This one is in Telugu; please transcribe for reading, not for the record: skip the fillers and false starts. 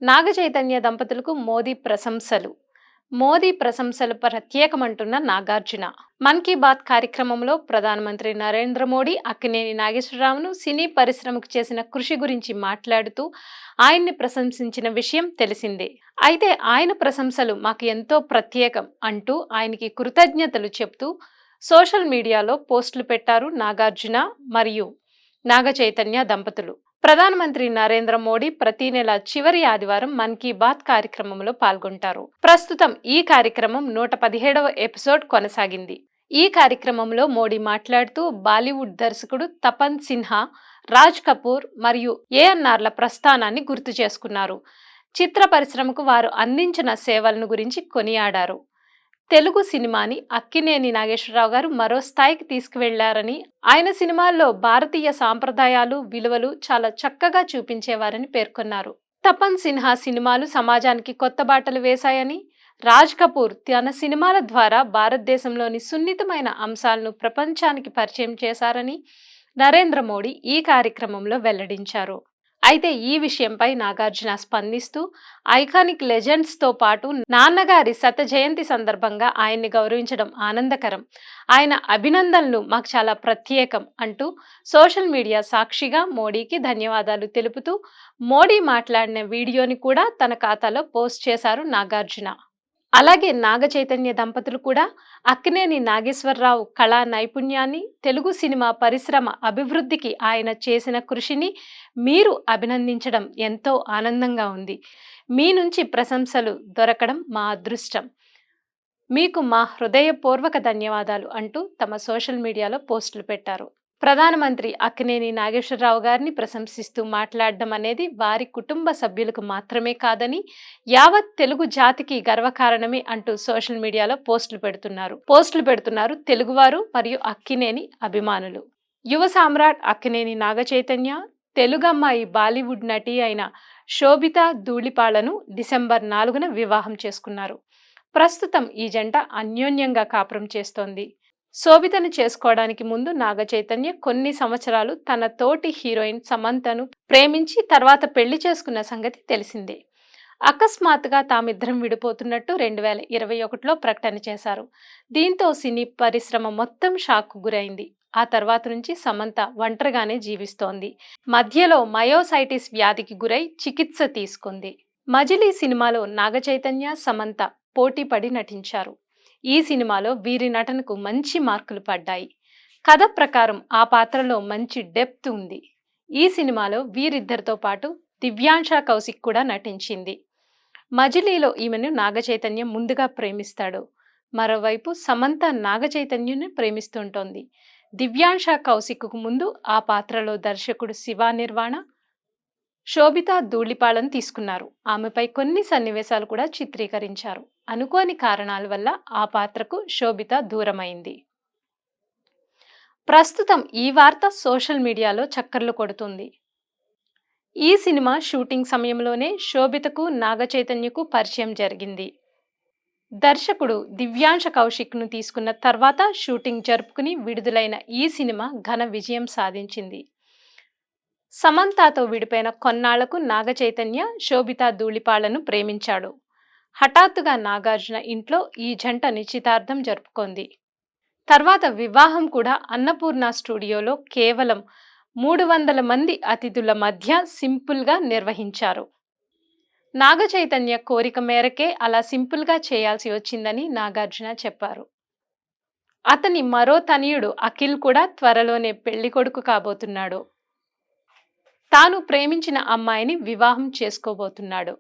నాగ చైతన్య దంపతులకు మోదీ ప్రశంసలు ప్రత్యేకమంటున్న నాగార్జున. మన్ కీ బాత్ కార్యక్రమంలో ప్రధానమంత్రి నరేంద్ర మోడీ అక్కినేని నాగేశ్వరరావును సినీ పరిశ్రమకు చేసిన కృషి గురించి మాట్లాడుతూ ఆయన్ని ప్రశంసించిన విషయం తెలిసిందే. అయితే ఆయన ప్రశంసలు మాకు ఎంతో ప్రత్యేకం అంటూ ఆయనకి కృతజ్ఞతలు చెప్తూ సోషల్ మీడియాలో పోస్టులు పెట్టారు నాగార్జున మరియు నాగ చైతన్య దంపతులు. ప్రధానమంత్రి నరేంద్ర మోడీ ప్రతి నెల చివరి ఆదివారం మన్ కీ బాత్ కార్యక్రమంలో పాల్గొంటారు. ప్రస్తుతం ఈ కార్యక్రమం 117వ ఎపిసోడ్ కొనసాగింది. ఈ కార్యక్రమంలో మోడీ మాట్లాడుతూ బాలీవుడ్ దర్శకుడు తపన్ సిన్హా, రాజ్ కపూర్ మరియు ఏఎన్ఆర్ల ప్రస్థానాన్ని గుర్తు చేసుకున్నారు. చిత్ర పరిశ్రమకు వారు అందించిన సేవలను గురించి కొనియాడారు. తెలుగు సినిమాని అక్కినేని నాగేశ్వరరావు గారు మరో స్థాయికి తీసుకువెళ్లారని, ఆయన సినిమాల్లో భారతీయ సాంప్రదాయాలు, విలువలు చాలా చక్కగా చూపించేవారని పేర్కొన్నారు. తపన్ సిన్హా సినిమాలు సమాజానికి కొత్త బాటలు వేశాయని, రాజ్ కపూర్ తన సినిమాల ద్వారా భారతదేశంలోని సున్నితమైన అంశాలను ప్రపంచానికి పరిచయం చేశారని నరేంద్ర మోడీ ఈ కార్యక్రమంలో వెల్లడించారు. అయితే ఈ విషయంపై నాగార్జున స్పందిస్తూ ఐకానిక్ లెజెండ్స్ తో పాటు నాన్నగారి శత జయంతి సందర్భంగా ఆయన్ని గౌరవించడం ఆనందకరం. ఆయన అభినందనలు మాకు చాలా ప్రత్యేకం అంటూ సోషల్ మీడియా సాక్షిగా మోడీకి ధన్యవాదాలు తెలుపుతూ మోడీ మాట్లాడిన వీడియోని కూడా తన ఖాతాలో పోస్ట్ చేశారు నాగార్జున. అలాగే నాగ చైతన్య దంపతులు కూడా అక్కినేని నాగేశ్వరరావు కళా నైపుణ్యాన్ని, తెలుగు సినిమా పరిశ్రమ అభివృద్ధికి ఆయన చేసిన కృషిని మీరు అభినందించడం ఎంతో ఆనందంగా ఉంది. మీ నుంచి ప్రశంసలు దొరకడం మా అదృష్టం. మీకు మా హృదయపూర్వక ధన్యవాదాలు అంటూ తమ సోషల్ మీడియాలో పోస్టులు పెట్టారు. ప్రధానమంత్రి అక్కినేని నాగేశ్వరరావు గారిని ప్రశంసిస్తూ మాట్లాడడం అనేది వారి కుటుంబ సభ్యులకు మాత్రమే కాదని, యావత్ తెలుగు జాతికి గర్వకారణమే అంటూ సోషల్ మీడియాలో పోస్టులు పెడుతున్నారు తెలుగువారు మరియు అక్కినేని అభిమానులు. యువ సామ్రాట్ అక్కినేని నాగ చైతన్య, తెలుగమ్మాయి బాలీవుడ్ నటి అయిన శోభితా ధూళిపాళ్లను డిసెంబర్ 4న వివాహం చేసుకున్నారు. ప్రస్తుతం ఈ జంట అన్యోన్యంగా కాపురం చేస్తోంది. శోభితను చేసుకోవడానికి ముందు నాగ చైతన్య కొన్ని సంవత్సరాలు తన తోటి హీరోయిన్ సమంతను ప్రేమించి తర్వాత పెళ్లి చేసుకున్న సంగతి తెలిసిందే. అకస్మాత్తుగా తామిద్దరం విడిపోతున్నట్టు 2021లో ప్రకటన చేశారు. దీంతో సినీ పరిశ్రమ మొత్తం షాక్కు గురైంది. ఆ తర్వాత నుంచి సమంత ఒంటరిగానే జీవిస్తోంది. మధ్యలో మయోసైటిస్ వ్యాధికి గురై చికిత్స తీసుకుంది. మజిలీ సినిమాలో నాగ చైతన్య, సమంత పోటీపడి నటించారు. ఈ సినిమాలో వీరి నటనకు మంచి మార్కులు పడ్డాయి. కథ ప్రకారం ఆ పాత్రలో మంచి డెప్త్ ఉంది. ఈ సినిమాలో వీరిద్దరితో పాటు దివ్యాంశ కౌశిక్ కూడా నటించింది. మజిలీలో ఈమెను నాగ చైతన్య ముందుగా ప్రేమిస్తాడు. మరోవైపు సమంత నాగ చైతన్యుని ప్రేమిస్తుంటోంది. దివ్యాంశ కౌశిక్కు ముందు ఆ పాత్రలో దర్శకుడు శివ నిర్వాణ, శోభితా ధూళిపాళ్లను తీసుకున్నారు. ఆమెపై కొన్ని సన్నివేశాలు కూడా చిత్రీకరించారు. అనుకోని కారణాల వల్ల ఆ పాత్రకు శోభిత దూరమైంది. ప్రస్తుతం ఈ వార్త సోషల్ మీడియాలో చక్కర్లు కొడుతుంది. ఈ సినిమా షూటింగ్ సమయంలోనే శోభితకు, నాగ చైతన్యకు పరిచయం జరిగింది. దర్శకుడు దివ్యాంశ కౌశిక్ను తీసుకున్న తర్వాత షూటింగ్ జరుపుకుని విడుదలైన ఈ సినిమా ఘన విజయం సాధించింది. సమంతతో విడిపోయిన కొన్నాళ్లకు నాగ చైతన్య శోభితా ధూళిపాళ్లను ప్రేమించాడు. హఠాత్తుగా నాగార్జున ఇంట్లో ఈ జంట నిశ్చితార్థం జరుపుకుంది. తర్వాత వివాహం కూడా అన్నపూర్ణ స్టూడియోలో కేవలం 300 మంది అతిథుల మధ్య సింపుల్గా నిర్వహించారు. నాగ చైతన్య కోరిక మేరకే అలా సింపుల్గా చేయాల్సి వచ్చిందని నాగార్జున చెప్పారు. అతని మరో తనయుడు అఖిల్ కూడా త్వరలోనే పెళ్లి కొడుకు కాబోతున్నాడు. తాను ప్రేమించిన అమ్మాయిని వివాహం చేసుకోబోతున్నాడు.